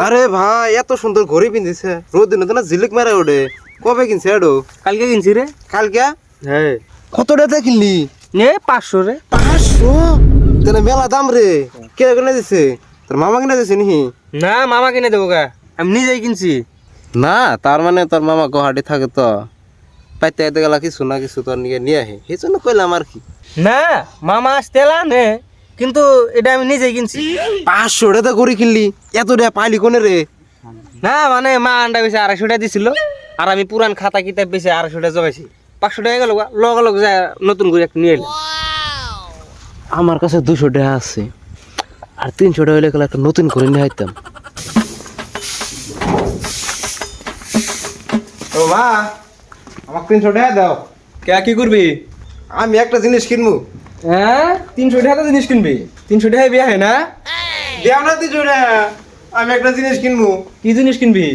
আরে ভাই এত সুন্দর ঘড়ি পিনদিছে রোদ দিন তো না ঝিলিক মারে ওঠে কবে কিনছে এডো কালকে কিনছি রে। কালকে হ্যাঁ কত টাকা কিনলি 500 রে। 500 তাহলে মেলা দাম রে কে কিনে দিছে তোর মামা কিনে দিছে নাকি না মামা কিনে দেবো গা, আমি নিজেই কিনছি। না তার মানে তোর মামা গুয়াহাটি থাকে তো পাইতে আইতে গেলা কিছু না কিছু তোর নিয়ে আহে সেই জন্য কইলাম আর কি। না মামা আসতে নে, কিন্তু এটা আমি নিজেই কিনছি। 500 টাকা ঘড়ি কিনলি এত টাকা পাইলি কোনে রে? না মানে মা আন্ডা বেশি 250 টাকা দিছিল, আর আমি পুরান খাতা কিতাব বেশি 250 টাকা জমাইছি। 500 টাকা গেল লগ যা নতুন করে একটা নিয়ে এলাম। আমার কাছে 200 টাকা আছে আর 300 টাকা হইলে একটা নতুন করে নিয়ে আইতাম। ও মা আমাকে 300 টাকা দাও। কে কি করবি? আমি একটা জিনিস কিনবো। হ্যাঁ 300 টাকা জিনিস কিনবি? 300 টাকায় বিয়া হয় না? দেও না 300 টাকা, আমি একটা জিনিস কিনবো। কি জিনিস কিনবি?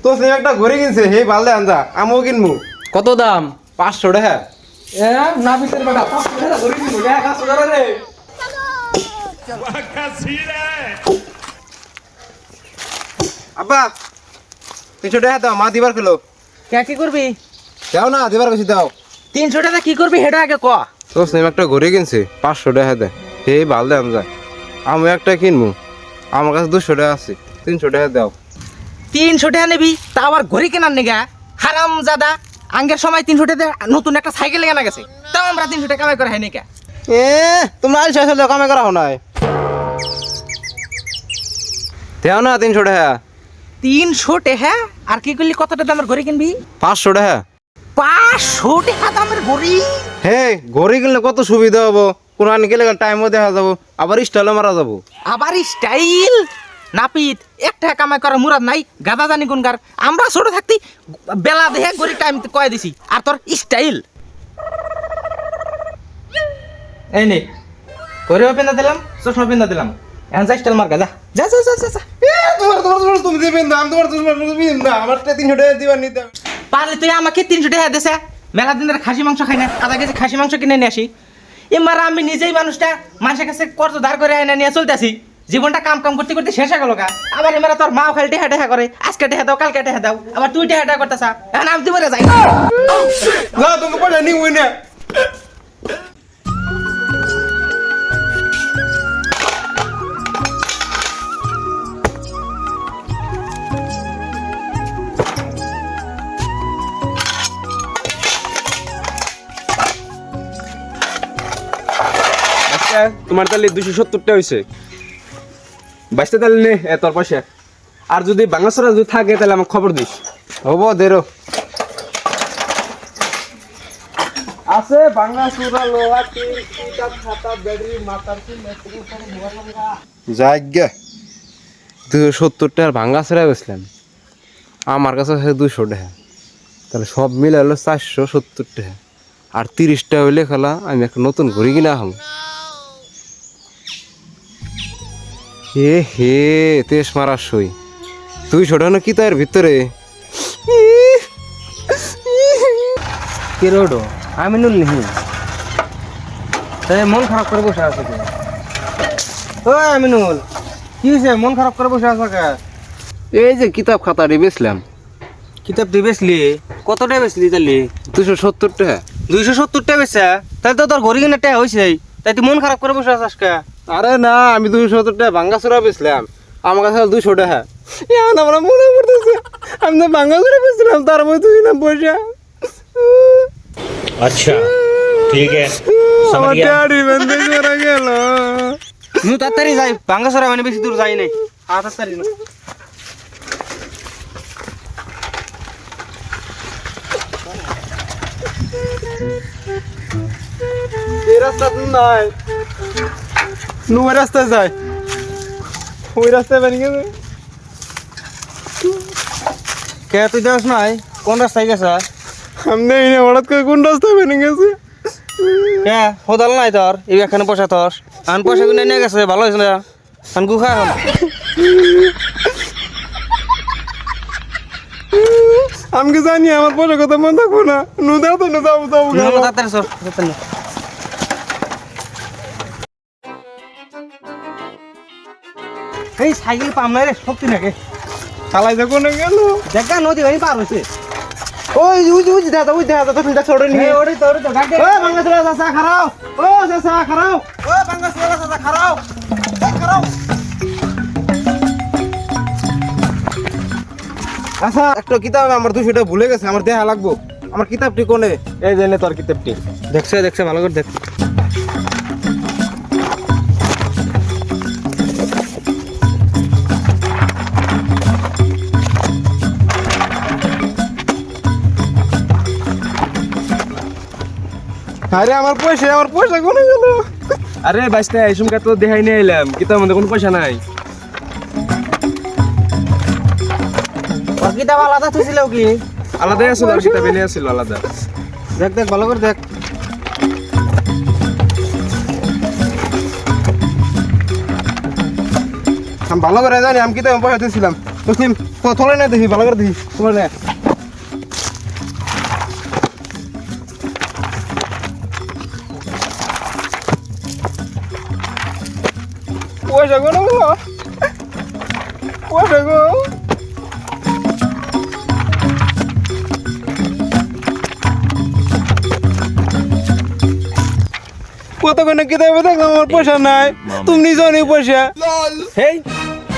তো সে একটা ঘড়ি কিনছে হে ভালদে আনজা আমিও কিনবো। কত দাম? 500 টাকা। না ভিতরে বেটা 500 টাকা ধরে কিনবো, টাকা কাজ করে রে। আব্বা 300 টাকা দাও, মা দিবার খেলো। কে কি করবি? দাও না দিবার বেশি দাও। 300 টাকা কি করবি হেটা আগে ক। তো সে একটা ঘড়ি কিনছে 500 টাকা দে হে ভালদে আনজা আমি একটা কিনবো। আমার কাছে 200 টাকা আছে, 300 টাকা দাও। 300 টাকা নেবি তা আবার ঘড়ি কেনার নেগা? হারাম জাদা, আঙ্গের সময় 300 টাকা নতুন একটা সাইকেল কেনা গেছে, তাও আমরা 300 টাকা কামাই করে হয় নাকি? তোমরা আলসা আসলে কামে করা নাই। দেও না 300 টাকা। 300 টাকা? আর কি করলি? কত টাকা দামের ঘড়ি কিনবি? 500 টাকা। 500 টাকা দামের ঘড়ি? হে ঘড়ি কিনলে কত সুবিধা হবো, কোন আনি গেলে টাইমও দেখা যাবো, আবার স্টাইলও মারা যাবো। আবার স্টাইল? নাপিত 1 টাকা কামাই করার মুরাদ নাই, গাদা জানি কোনকার। আমরা ছোট থাকতি বেলা দেখে ঘড়ি টাইম কয়ে দিছি, আর তোর স্টাইল। এই নে ঘড়িও পেন্দা দিলাম, চশমা পেন্দা দিলাম, এখন যা স্টাইল মার গা, যা যা যা যা যা। তুমি দিবেন না, আমি তোমার দিবেন না, আমার 300 টাকা দিবার নিতে। পারলে তুই আমাকে 300 টাকা দেছে। মেলা দিনের খাসি মাংস খাই না, আধা কেজি খাসি মাংস কিনে নিয়ে আসি। এবার আমি নিজেই মানুষটা মানুষের কাছে কর্জ ধার করে এনে নিয়ে চলতেছি, জীবনটা কাম কাম করতে করতে শেষ হয়ে গেল গা। আবার এবার তোর মাও খালি টেহা টেহা করে, আজকে টেহা দাও কালকে টেহা দাও, আবার তুই টেহা টেহা করতেছা। এখন আমি দিবরে যাই না তুমি পয়সা নিবই না। তোমার তাহলে 270 টা হয়েছে, 22টা তাহলে নে তোর পয়সা। আর যদি বাংলাছড়া যদি থাকে তাহলে আমাকে খবর দিস। হবো দেরো আছে বাংলাছড়া লোহা টিন কিতাব খাতা ব্যাটারি মাথার কি মেট্রো সব যাজ্ঞা 270 টাকার ভাঙ্গা ছেড়ে গেছিলাম, আমার কাছে আছে 200 টাকা, তাহলে সব মিলে হলো 470 টাকা। আর 30 টাকা হইলে খেলা আমি একটা নতুন ঘড়ি কিনা হম। হে হে তেস মারার সই 200 টাকা কি তার ভিতরে। কে রোডো আমি নুল নিহি, তাই মন খারাপ করে বসে আছে তুই? ও আমিনুল, কি হয়েছে মন খারাপ করে বসে আছো কে? এই যে কিতাব খাতাটি বেচলাম। কিতাব দিয়ে বেচলি? কত টাকা বেচলি তাহলে? 270 টাকা। 270 টাকা বেচা? তাহলে তো তোর ঘড়ি কিনে টাকা হয়েছে, তাই তুই মন খারাপ করে বসে আছিস কে? আরে না আমি 270 টাকা ভাঙ্গা চূড়া বেচলাম, আমার কাছে 200 টাকা। এখন আমরা মনে পড়তেছে আমি তো ভাঙ্গা চূড়া বেচলাম, তার মধ্যে তুই না পয়সা। अच्छा ठीक है समझ गया। টাড়ি বন্ধ করে গেল। নু তাড়াতাড়ি যাই, বাঙ্গাসরা মানে বেশি দূর যাই নাই। তাড়াতাড়ি না। এই রাস্তা নাই, ওই রাস্তায় যায়, ওই রাস্তায় বেরিয়ে গেছে। কে তুই দেখ নাই কোন রাস্তায় গেছে? আমি নেই না, হঠাৎ করে কোন রাস্তায় বেরিয়ে গেছে। কে হোদাল নাই তোর? এই এখানে পয়সা তোর আন, পয়সা কিনে নিয়ে গেছে, ভালো হয়েছে না? আন গুখা এখন আমি কি জানি আমার পয়সা কথা মনে থাকবো না। নুদাও তো নুদাও তাড়াতাড়ি সর, তাড়াতাড়ি। এই সাইকেল পাম না রে শক্তি নাকি চালাই যা কোনে গেল দেখা নদী ভাই পার হইছে ওই দেখা তো ফিল্টা ছোড়ে নি ওরে তো ডাক দে ও বাংলাদেশ চাচা খারাও ও চাচা খারাও ও বাংলাদেশ চাচা খারাও খারাও আচ্ছা একটা কিতাব আমার 200 টাকা ভুলে গেছে আমার দেখা লাগবো আমার কিতাবটি কোনে এই যে নে তোর কিতাবটি দেখছে ভালো করে দেখ আরে আমার পয়সা কোনে গেল আরে বাইস্তা এই সময় তো দেখাই নিয়ে এলাম কিতাবের মধ্যে কোনো পয়সা নাই ওর কিতাব আলাদা থুছিল কি আলাদাই আছিল আর কিতাবে নিয়ে আছিল আলাদা দেখ ভালো করে দেখ আমি ভালো করে জানি আমি কিতাব পয়সা দিয়েছিলাম মুসলিম তোলে না দেখি ভালো করে দেখি তোলে না পয়সা কোনে গেল পয়সা গো কত কোনে কিতাবে দেখলাম আমার পয়সা নাই তুমি নিজেও নেই পয়সা হেই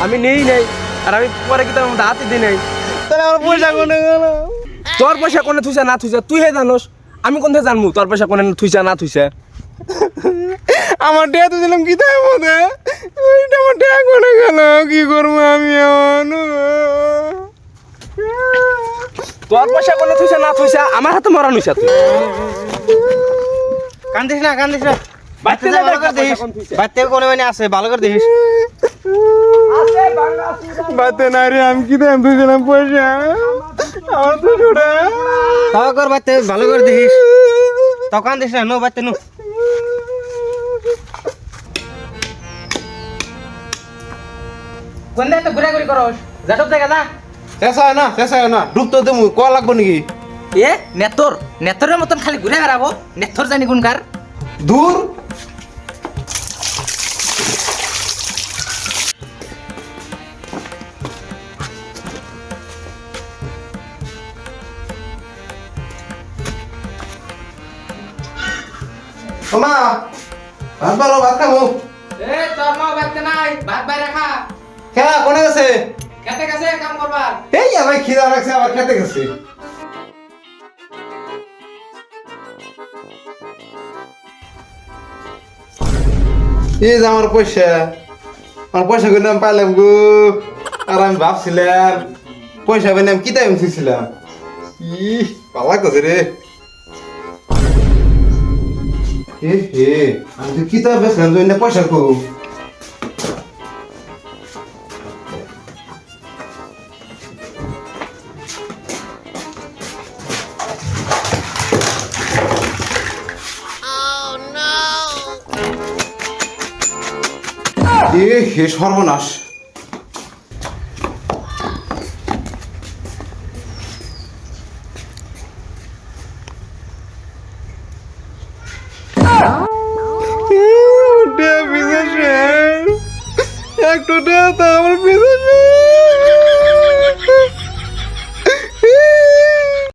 আমি নেই নাই আর আমি পরে কিতাবের মধ্যে হাতে দিই নাই তাহলে আমার পয়সা কোনে গেল তোর পয়সা কোনে থুইছা না থুইছা তুই হে জানোস আমি কোনথে জানমু তোর পয়সা কোনে থুইছা না থুইছা আমার ডেয়া তো দিলাম কিতাবের মধ্যে ওইটা আমার ডেয়া কোনে গেল কি করবো আমি এখন তোর পয়সা কোনে থুইছা না থুইছা আমার হাতে মরা নইছা তুই কান্দিস না বাচ্চা ভালো করে দেখিস বাচ্চা কোনে মানে আছে ভালো করে দেখিস বাতে না রে আমি কিতাব দিয়েছিলাম পয়সা আমার তো ছোটা তাও কর বাচ্চা ভালো করে দেখিস তাও কান্দিস না নো বাচ্চা নো কোন তো ঘুরাঘুরি করস যাটক জায়গা না শেষা হয় না ডুবতো দেবো কয়া লাগবো নাকি এ নেতরের মতন খালি ঘুরে বেড়াবো নেতর জানি কোনকার দূর মা ভাত বারো ভাত খাবো এ তোর মা বাড়তে নাই ভাত বাইরে খা খেলা কোনে গেছে খেতে গেছে কাম করবার এই আমার খিদা লাগছে আবার খেতে গেছে এই যে আমার পয়সা করে আমি পাইলাম গো আর আমি ভাবছিলাম পয়সা পেয়ে আমি কিতাব খুঁজছিলাম পালা করছে রে হে আমি তো কিতাব বেচলাম তো পয়সা কো হে সর্বনাশ একটু আমার